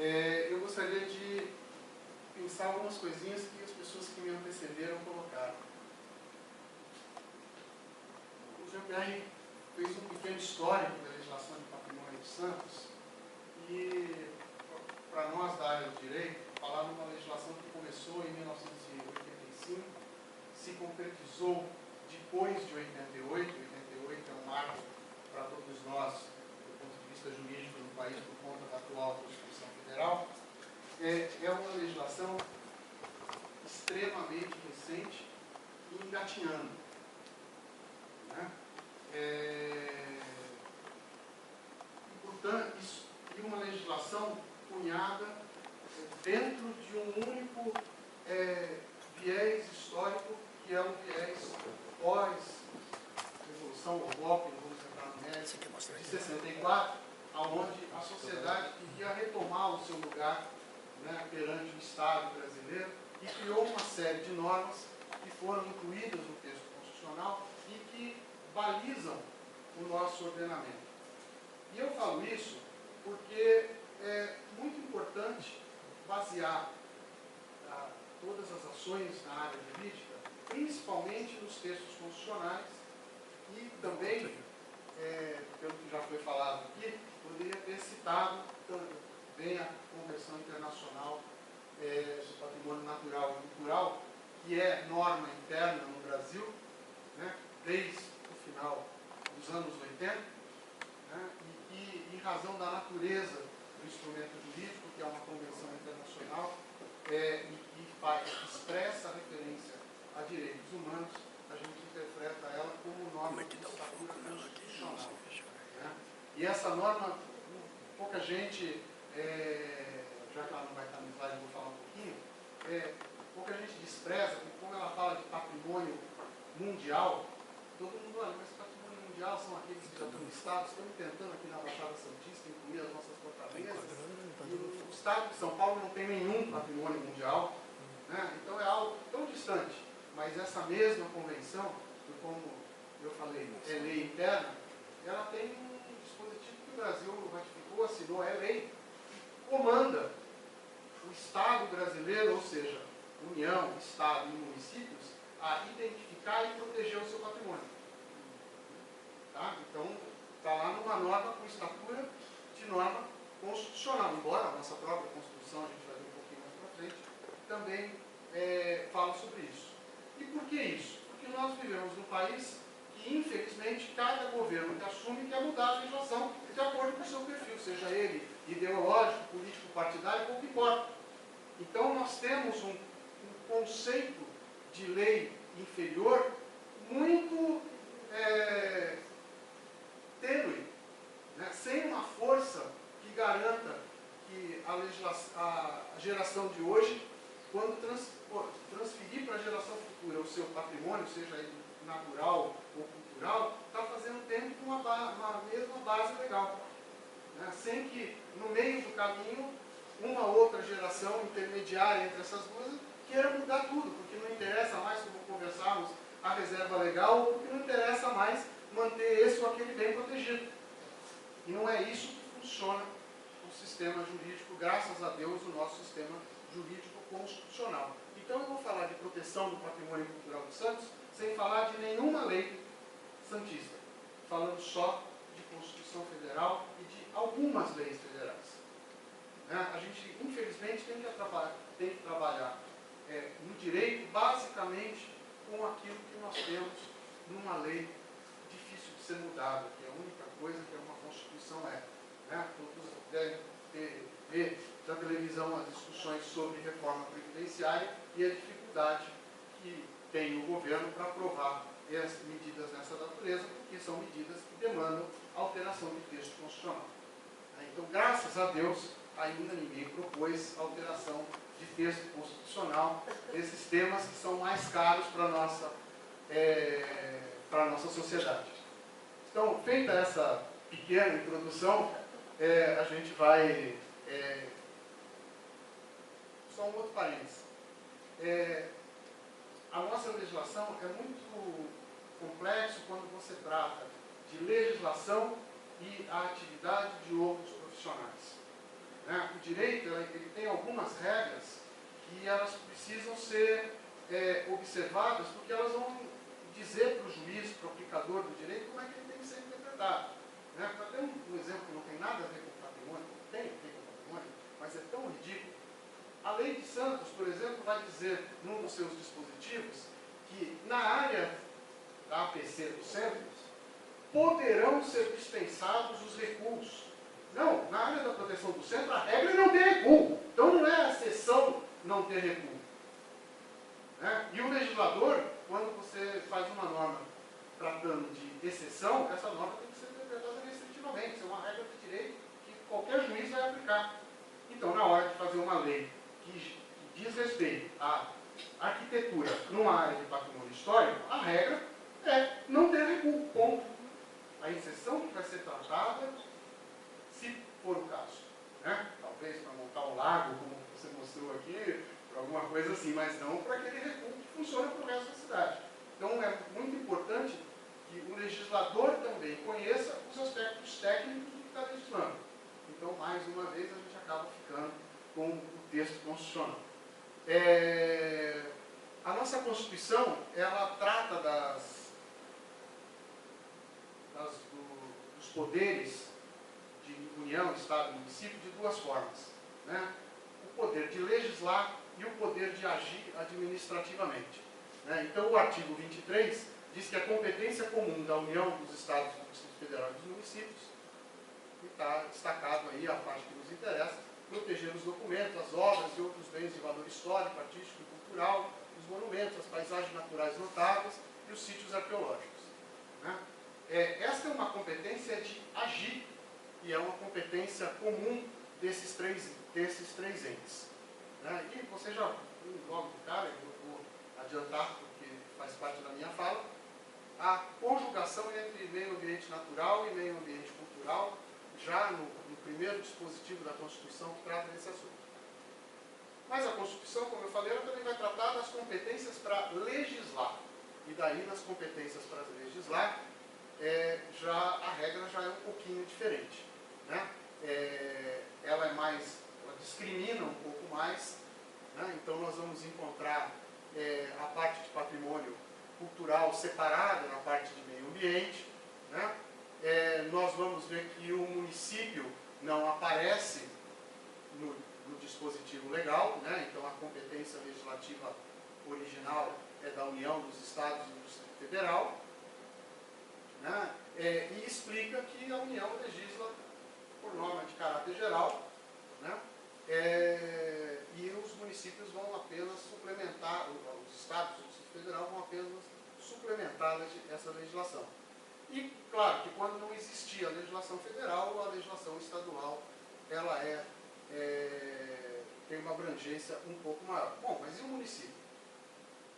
Eu gostaria de pensar algumas coisinhas que as pessoas que me antecederam colocaram. O Jean-Pierre fez um pequeno histórico da legislação de patrimônio de Santos e, para nós da área do direito, falar numa legislação que começou em 1985, se concretizou depois de 88. 88 é um marco para todos nós, do ponto de vista jurídico no país, por conta da atual Constituição Federal. É uma legislação extremamente recente e engatinhando, né? Portanto, e uma legislação cunhada dentro de um único viés histórico, que é o viés pós-revolução, ou golpe, vamos entrar no mérito, de 64, onde a sociedade queria retomar o seu lugar, né, perante o Estado brasileiro, e criou uma série de normas que foram incluídas no texto constitucional e que balizam o nosso ordenamento. E eu falo isso porque é muito importante basear todas as ações na área jurídica, principalmente nos textos constitucionais, e também, pelo que já foi falado aqui, poderia ter citado também a Convenção Internacional do Patrimônio Natural e Cultural, que é norma interna no Brasil, né, desde o final dos anos 80, né, e em razão da natureza do instrumento jurídico, que é uma convenção internacional, e que expressa a referência a direitos humanos, a gente interpreta ela como norma de estatura constitucional. Né? E essa norma, pouca gente, já que ela não vai estar no slide, eu vou falar um pouquinho, pouca gente despreza, porque como ela fala de patrimônio mundial, todo mundo olha, mas patrimônio mundial são aqueles que já estão listados, estamos tentando aqui na Baixada Santista incluir as nossas fortalezas, e o Estado de São Paulo não tem nenhum patrimônio mundial, né? Então é algo tão distante, mas essa mesma convenção, que como eu falei, é lei interna, ela tem um dispositivo que o Brasil ratificou, assinou, é lei, que comanda o Estado brasileiro, ou seja, União, Estado e municípios, a identificar e proteger o seu patrimônio. Tá? Então, está lá numa norma com estatura de norma constitucional, embora a nossa própria Constituição, a gente vai ver um pouquinho mais para frente, também fala sobre isso. E por que isso? Porque nós vivemos num país que, infelizmente, cada governo que assume quer mudar a legislação de acordo com o seu perfil, seja ele ideológico, político, partidário, pouco importa. Então, nós temos um conceito de lei inferior muito tênue, né? Sem uma força que garanta que a geração de hoje, quando transferir para a geração futura o seu patrimônio, seja ele natural ou cultural, está fazendo tempo com uma mesma base legal. Né? Sem que, no meio do caminho, uma outra geração intermediária entre essas duas queira mudar tudo, porque não interessa mais, como conversamos, a reserva legal, ou porque não interessa mais manter esse ou aquele bem protegido. E não é isso que funciona o sistema jurídico, graças a Deus, o nosso sistema jurídico constitucional. Então eu vou falar de proteção do patrimônio cultural de Santos, sem falar de nenhuma lei santista, falando só de Constituição Federal e de algumas leis federais. A gente, infelizmente, tem que trabalhar no direito, basicamente, com aquilo que nós temos numa lei difícil de ser mudada, que é a única coisa que uma Constituição é. Né? Todos devem ver da televisão as discussões sobre reforma previdenciária e a dificuldade que tem o governo para aprovar as medidas nessa natureza, porque são medidas que demandam alteração de texto constitucional. Então, graças a Deus, ainda ninguém propôs alteração de texto constitucional desses temas que são mais caros para a nossa sociedade. Então, feita essa pequena introdução, a gente vai... só um outro parênteses. A nossa legislação é muito complexo quando você trata de legislação e a atividade de outros profissionais. né? O direito ele tem algumas regras que elas precisam ser observadas, porque elas vão dizer para o juiz, para o aplicador do direito, como é que ele tem que ser interpretado. Né? Para ter um exemplo que não tem nada a ver com patrimônio, tem com patrimônio, mas é tão ridículo. A Lei de Santos, por exemplo, vai dizer, num dos seus dispositivos, que na área da APC do centro, poderão ser dispensados os recuos. Não, na área da proteção do centro, a regra é não ter recuo. Então não é a exceção não ter recuo. Né? E o legislador, quando você faz uma norma tratando de exceção, essa norma tem que ser interpretada restritivamente. Isso é uma regra de direito que qualquer juiz vai aplicar. Então, na hora de fazer uma lei que diz respeito à arquitetura numa área de patrimônio histórico, a regra é não ter recuo, ponto. A exceção que vai ser tratada, se for o caso. Né? Talvez para montar um lago, como você mostrou aqui, para alguma coisa assim, mas não para aquele recuo que funciona para o resto da cidade. Então, é muito importante que o legislador também conheça os aspectos técnicos do que está legislando. Então, mais uma vez, a gente acaba ficando com o texto constitucional. A nossa Constituição, ela trata dos poderes de União, Estado e município de duas formas. Né? O poder de legislar e o poder de agir administrativamente. Né? Então, o artigo 23 diz que a competência comum da União, dos Estados, do Distrito Federal e dos municípios, e está destacado aí a parte que nos interessa, proteger os documentos, as obras e outros bens de valor histórico, artístico e cultural, os monumentos, as paisagens naturais notáveis e os sítios arqueológicos. Né? Esta é uma competência de agir e é uma competência comum desses três entes. Né? E você já viu logo de cara, eu vou adiantar porque faz parte da minha fala, a conjugação entre meio ambiente natural e meio ambiente cultural, já no primeiro dispositivo da Constituição que trata desse assunto. Mas a Constituição, como eu falei, ela também vai tratar das competências para legislar. E daí, nas competências para legislar, a regra já é um pouquinho diferente. Né? Ela discrimina um pouco mais. Né? Então, nós vamos encontrar a parte de patrimônio cultural separada na parte de meio ambiente. Né? Nós vamos ver que o município não aparece no dispositivo legal, né? Então a competência legislativa original é da União, dos Estados e do Distrito Federal, né? E explica que a União legisla por norma de caráter geral, né? E os municípios vão apenas suplementar, os Estados e o Distrito Federal vão apenas suplementar essa legislação. E, claro, que quando não existia a legislação federal, a legislação estadual ela tem uma abrangência um pouco maior. Bom, mas e o município?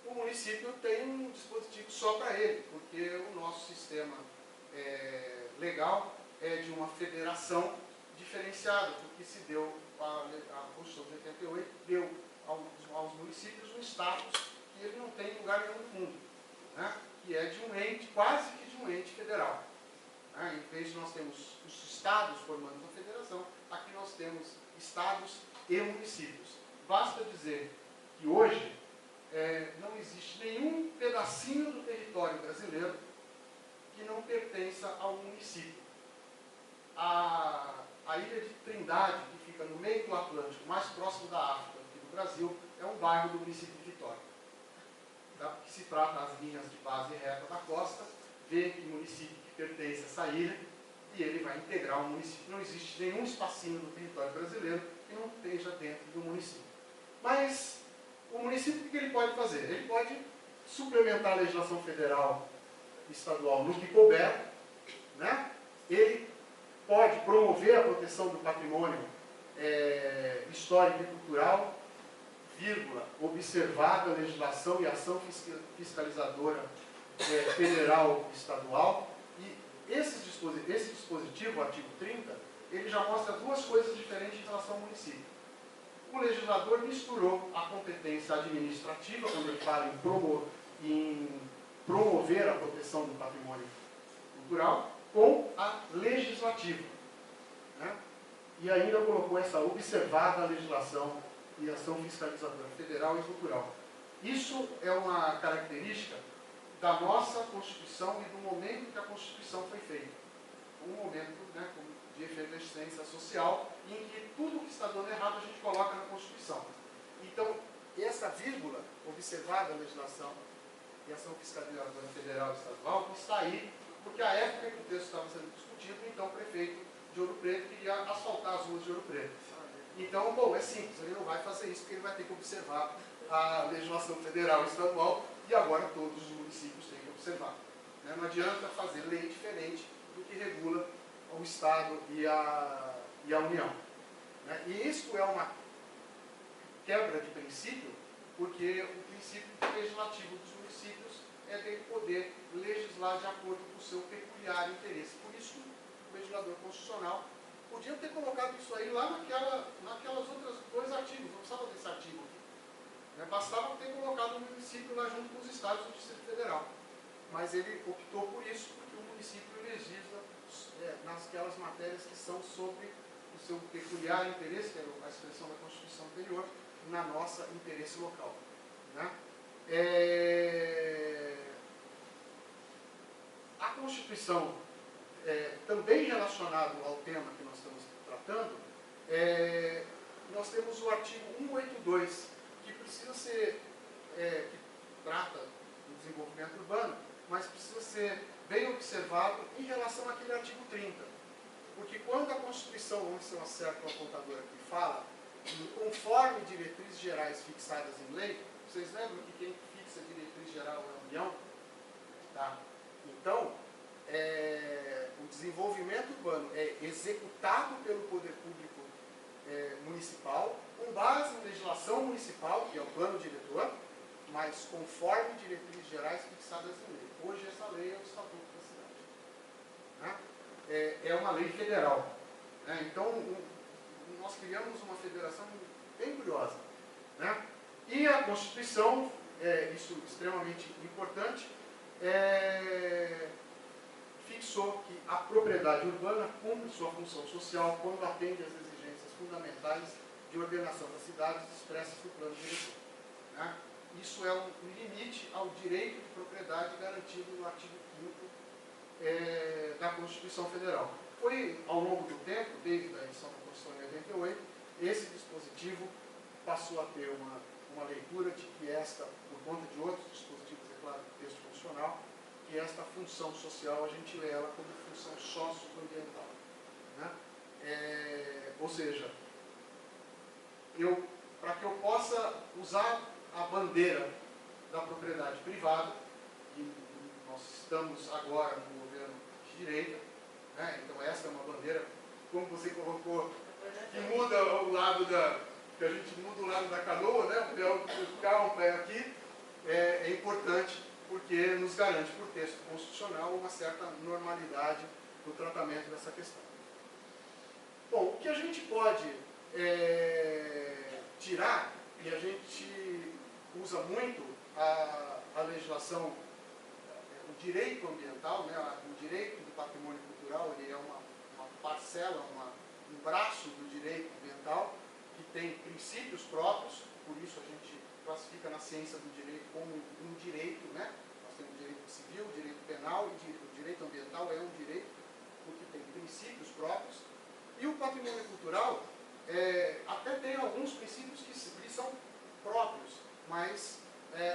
O município tem um dispositivo só para ele, porque o nosso sistema legal é de uma federação diferenciada, porque se deu, a Constituição de 88 deu aos municípios um status que ele não tem em lugar nenhum do mundo, né? Que é de um ente, quase que de um ente federal. Né? Em vez de nós temos os estados formando uma federação, aqui nós temos estados e municípios. Basta dizer que hoje não existe nenhum pedacinho do território brasileiro que não pertença ao município. A ilha de Trindade, que fica no meio do Atlântico, mais próximo da África do que do Brasil, é um bairro do município de Vitória. Tá? Que se trata das linhas de base reta da costa, vê que município que pertence a essa ilha, e ele vai integrar o município. Não existe nenhum espacinho do território brasileiro que não esteja dentro do município. Mas o município, o que ele pode fazer? Ele pode suplementar a legislação federal e estadual no que couber, né? Ele pode promover a proteção do patrimônio histórico e cultural, vírgula, observada a legislação e ação fiscalizadora federal e estadual. E esse dispositivo, o artigo 30, ele já mostra duas coisas diferentes em relação ao município. O legislador misturou a competência administrativa, quando ele fala em promover a proteção do patrimônio cultural, com a legislativa. Né? e ainda colocou essa observada a legislação e ação fiscalizadora federal e cultural. Isso é uma característica da nossa Constituição e do momento que a Constituição foi feita. Um momento, né, de efervescência social, em que tudo que está dando errado a gente coloca na Constituição. Então, essa vírgula, observada a legislação e ação fiscalizadora federal e estadual, está aí, porque a época que o texto estava sendo discutido, então o prefeito de Ouro Preto queria asfaltar as ruas de Ouro Preto. Então, bom, é simples, ele não vai fazer isso porque ele vai ter que observar a legislação federal e estadual, e agora todos os municípios têm que observar. Né? Não adianta fazer lei diferente do que regula o Estado e a União. Né? E isso é uma quebra de princípio, porque o princípio legislativo dos municípios é dele poder legislar de acordo com o seu peculiar interesse. Por isso, o legislador constitucional podia ter colocado isso aí lá naquelas outras dois artigos, não precisava desse artigo aqui. Né? Bastava ter colocado o município lá junto com os estados do Distrito Federal. Mas ele optou por isso, porque o município legisla nasquelas matérias que são sobre o seu peculiar interesse, que é a expressão da Constituição anterior, na nossa interesse local. Né? A Constituição, também relacionado ao tema que nós estamos tratando, nós temos o artigo 182, que precisa ser, que trata do desenvolvimento urbano, mas precisa ser bem observado em relação àquele artigo 30. Porque quando a Constituição, vamos ser uma certa apontadora que fala, conforme diretrizes gerais fixadas em lei, vocês lembram que quem fixa a diretriz geral é a União? Tá? Então, o desenvolvimento urbano é executado pelo poder público municipal, com base em legislação municipal, que é o plano diretor, mas conforme diretrizes gerais fixadas em lei. Hoje essa lei é o Estatuto da Cidade. Né? É uma lei federal. Né? Então, nós criamos uma federação bem curiosa. Né? E a Constituição, isso é extremamente importante, fixou que a propriedade urbana cumpre sua função social quando atende às exigências fundamentais de ordenação das cidades expressas no plano diretor. Né? Isso é um limite ao direito de propriedade garantido no artigo 5º da Constituição Federal. Foi, ao longo do tempo, desde a edição da Constituição em 88, esse dispositivo passou a ter uma leitura de que esta, por conta de outros dispositivos, é claro, do texto constitucional, que esta função social a gente lê ela como função socioambiental. Né? Ou seja, para que eu possa usar a bandeira da propriedade privada, e nós estamos agora no governo de direita, né? Então essa é uma bandeira, como você colocou, que muda o lado que a gente muda o lado da canoa, né? O pé ficar um pé aqui, é importante, porque nos garante, por texto constitucional, uma certa normalidade no tratamento dessa questão. Bom, o que a gente pode tirar, e a gente usa muito a legislação, o direito ambiental, né, o direito do patrimônio cultural, ele é uma parcela, um braço do direito ambiental, que tem princípios próprios, por isso a gente classifica na ciência do direito como um direito, né? Nós temos o direito civil, o direito penal, e o direito ambiental é um direito, porque tem princípios próprios, e o patrimônio cultural até tem alguns princípios que são próprios, mas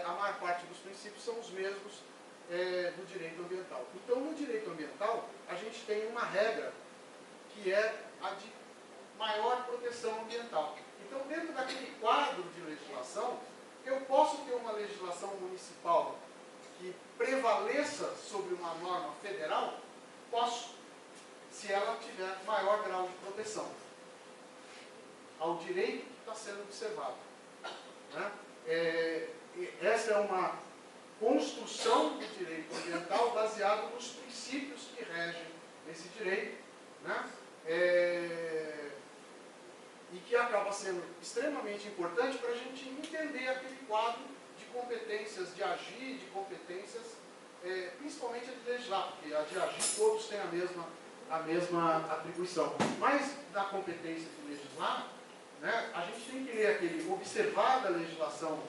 a maior parte dos princípios são os mesmos do direito ambiental. Então, no direito ambiental, a gente tem uma regra que é a de maior proteção ambiental. Então, dentro daquele quadro de legislação, eu posso ter uma legislação municipal que prevaleça sobre uma norma federal? Posso, se ela tiver maior grau de proteção ao direito que está sendo observado. Né? Essa é uma construção do direito ambiental baseado nos princípios que regem esse direito, né? E que acaba sendo extremamente importante para a gente entender aquele quadro de competências de agir, de competências, principalmente a de legislar, porque a de agir todos têm a mesma a mesma atribuição. Mas, da competência de legislar, né, a gente tem que ler aquele observar da legislação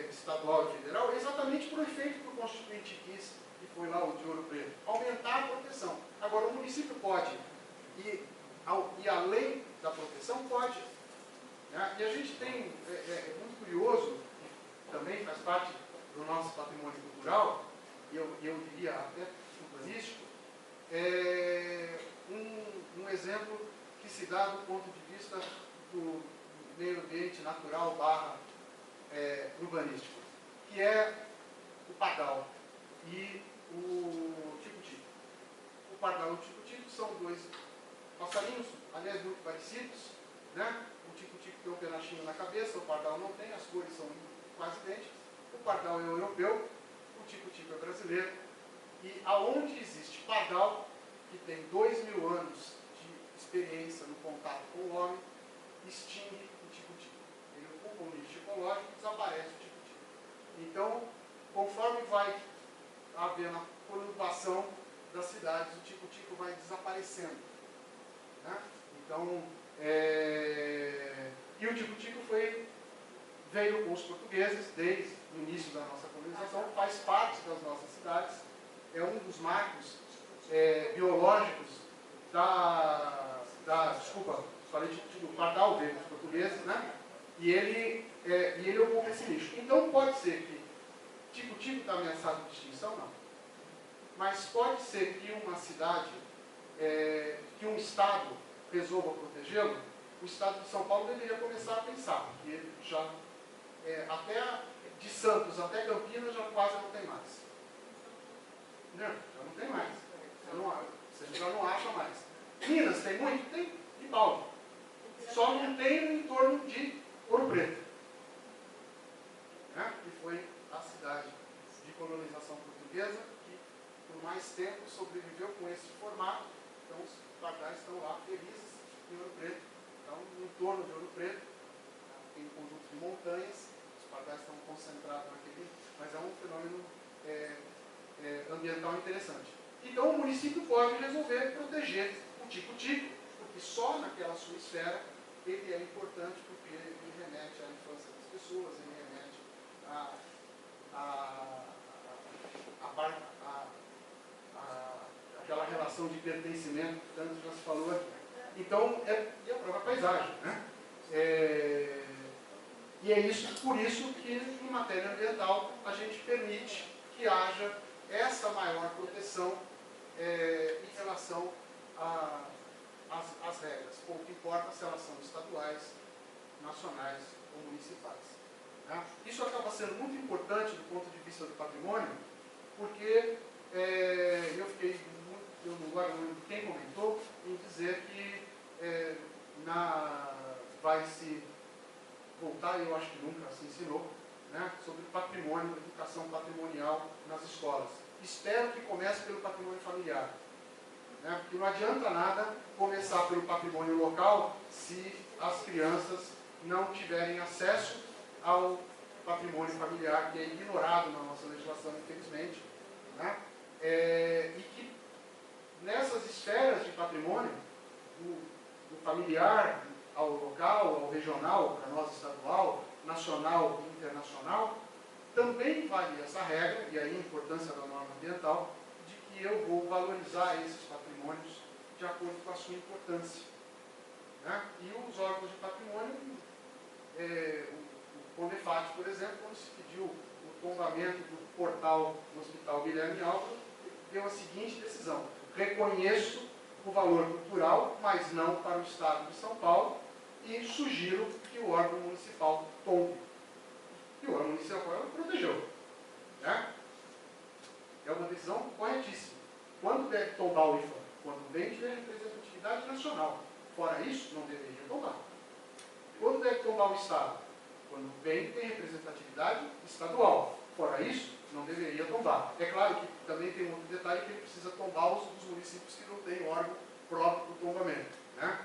estadual e federal exatamente por efeito que o Constituinte quis, que foi lá o de Ouro Preto, aumentar a proteção. Agora, o município pode ir além da proteção? Pode. Né? E a gente tem, muito curioso, também faz parte do nosso patrimônio cultural, e eu diria até urbanístico, um exemplo que se dá do ponto de vista do meio ambiente natural / urbanístico, que é o pardal e o tico-tico. O pardal e o tico-tico são dois passarinhos, aliás, muito parecidos, né? O tico-tico tem um penachinho na cabeça, o pardal não tem, as cores são quase idênticas. O pardal é europeu, o tico-tico é brasileiro. E aonde existe pardal, que tem 2000 anos de experiência no contato com o homem, extingue o tico-tico. Ele ocupa um nicho ecológico e desaparece o tico-tico. Então, conforme vai havendo a conurbação das cidades, o tico-tico vai desaparecendo. Né? Então, e o tico-tico veio com os portugueses desde o início da nossa colonização, faz parte das nossas cidades, é um dos marcos biológicos desculpa, falei do pardal, veio dos portugueses, né? E ele ocupa esse nicho. Então pode ser que tico-tico está ameaçado de extinção? Não. Mas pode ser que uma cidade, que um estado resolva protegê-lo, o estado de São Paulo deveria começar a pensar, porque ele já, até de Santos até Campinas, já quase não tem mais. Não, já não tem mais. Você já não acha mais. Minas tem muito? Tem, de Paulo. Só não tem no entorno de Ouro Preto. Né? Que foi a cidade de colonização portuguesa, que por mais tempo sobreviveu com esse formato. Então os pardais estão lá felizes em Ouro Preto. Então, no entorno de Ouro Preto, tem um conjunto de montanhas, os pardais estão concentrados naquele, mas é um fenômeno ambiental interessante. Então, o município pode resolver proteger o tico-tico, porque só naquela sua esfera ele é importante, porque ele remete à infância das pessoas, ele remete àquela relação de pertencimento que tanto já se falou aqui. Então, e a própria paisagem, né? E é por isso que, em matéria ambiental, a gente permite que haja essa maior proteção em relação às regras. Pouco importa se elas são estaduais, nacionais ou municipais. Né? Isso acaba sendo muito importante do ponto de vista do patrimônio, porque eu agora não lembro quem comentou, em dizer que vai se voltar, eu acho que nunca se ensinou, né, sobre patrimônio, educação patrimonial nas escolas. Espero que comece pelo patrimônio familiar. Né, porque não adianta nada começar pelo patrimônio local se as crianças não tiverem acesso ao patrimônio familiar, que é ignorado na nossa legislação, infelizmente. Né, e que nessas esferas de patrimônio, do familiar ao local, ao regional, para nós estadual, nacional e internacional, também vale essa regra, e aí a importância da norma ambiental, de que eu vou valorizar esses patrimônios de acordo com a sua importância. Né? E os órgãos de patrimônio, o Condefat, por exemplo, quando se pediu o tombamento do portal do Hospital Guilherme Álvaro, deu a seguinte decisão: reconheço o valor cultural, mas não para o Estado de São Paulo, e sugiro que o órgão municipal tombe. E o órgão municipal protegeu. Né? É uma decisão corretíssima. Quando deve tombar o IFAM? Quando bem tiver representatividade nacional. Fora isso, não deveria tombar. Quando deve tombar o Estado? Quando bem tem representatividade estadual. Fora isso, não deveria tombar. É claro que também tem um outro detalhe, que ele precisa tombar os municípios que não têm órgão próprio do tombamento. Né?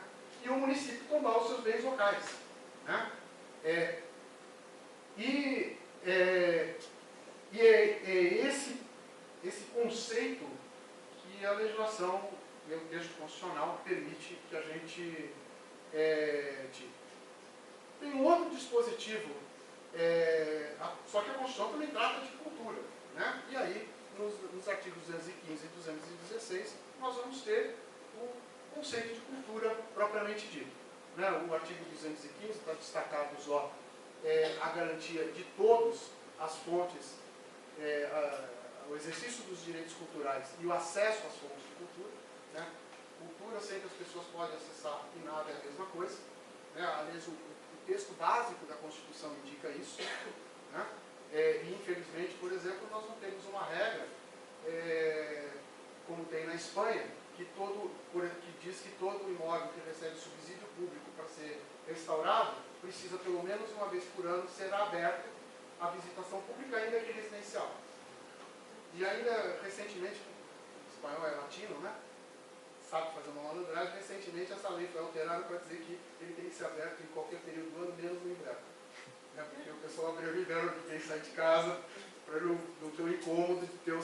E o município tombar os seus bens locais. Né? Esse conceito que a legislação e o texto constitucional permite que a gente tire. Tem um outro dispositivo, só que a Constituição também trata de cultura, né? E aí, nos artigos 215 e 216, nós vamos ter o conceito de cultura propriamente dito. Né? O artigo 215 está destacado a garantia de todas as fontes, o exercício dos direitos culturais e o acesso às fontes de cultura. Né? Cultura sempre as pessoas podem acessar e nada é a mesma coisa. Né? Aliás, o texto básico da Constituição indica isso. Né? E, infelizmente, por exemplo, nós não temos uma regra, como tem na Espanha, que diz que todo imóvel que recebe subsídio público para ser restaurado precisa, pelo menos uma vez por ano, ser aberto à visitação pública, ainda que residencial. E ainda, recentemente, o espanhol é latino, né? Sabe fazer uma malandragem, recentemente essa lei foi alterada para dizer que ele tem que ser aberto em qualquer período do ano, menos no inverno. Porque o pessoal abriu no inverno, que tem que sair de casa, para não ter o incômodo de ter a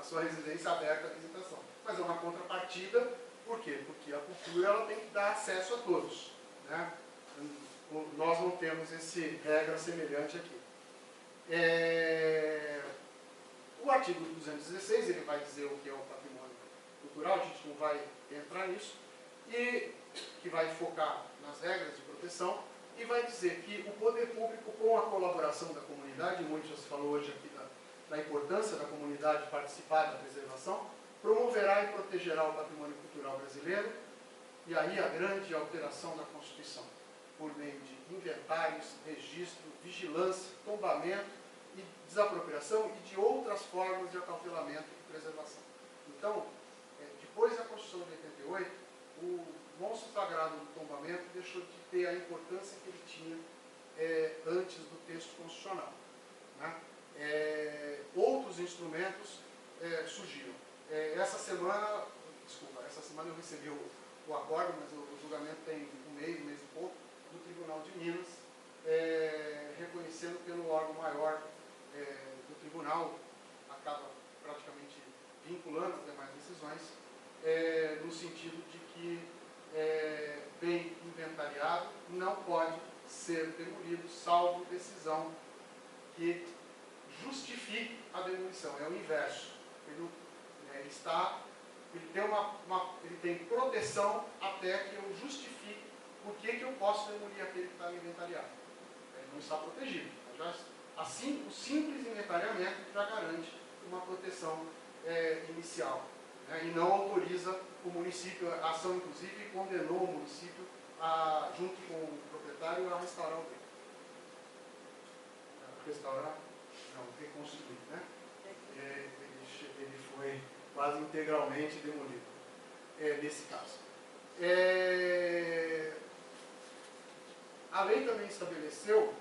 sua residência aberta à visitação. Mas é uma contrapartida, por quê? Porque a cultura ela tem que dar acesso a todos. Né? Nós não temos essa regra semelhante aqui. O artigo 216, ele vai dizer o que é o patrimônio cultural, a gente não vai entrar nisso, e que vai focar nas regras de proteção, e vai dizer que o poder público, com a colaboração da comunidade, muito já se falou hoje aqui da importância da comunidade participar da preservação, promoverá e protegerá o patrimônio cultural brasileiro, e aí a grande alteração da Constituição, por meio de inventários, registro, vigilância, tombamento e desapropriação e de outras formas de acautelamento e preservação. Então, depois da Constituição de 88, o monstro sagrado do tombamento deixou de ter a importância que ele tinha antes do texto constitucional. Né? Outros instrumentos surgiram. Essa semana eu recebi o acordo, mas o julgamento tem um mês e pouco, do Tribunal de Minas, reconhecendo pelo órgão maior do tribunal, acaba praticamente vinculando as demais decisões, no sentido de que bem inventariado não pode ser demolido, salvo decisão que justifique a demolição. É o inverso. Ele tem proteção até que eu justifique por que eu posso demolir aquele que está inventariado. Ele não está protegido. Assim, o simples inventariamento já garante uma proteção inicial. Né? E não autoriza o município, a ação inclusive condenou o município, junto com o proprietário, a restaurar o bem. Restaurar? Não, reconstruir. Né? Ele foi quase integralmente demolido, nesse caso. A lei também estabeleceu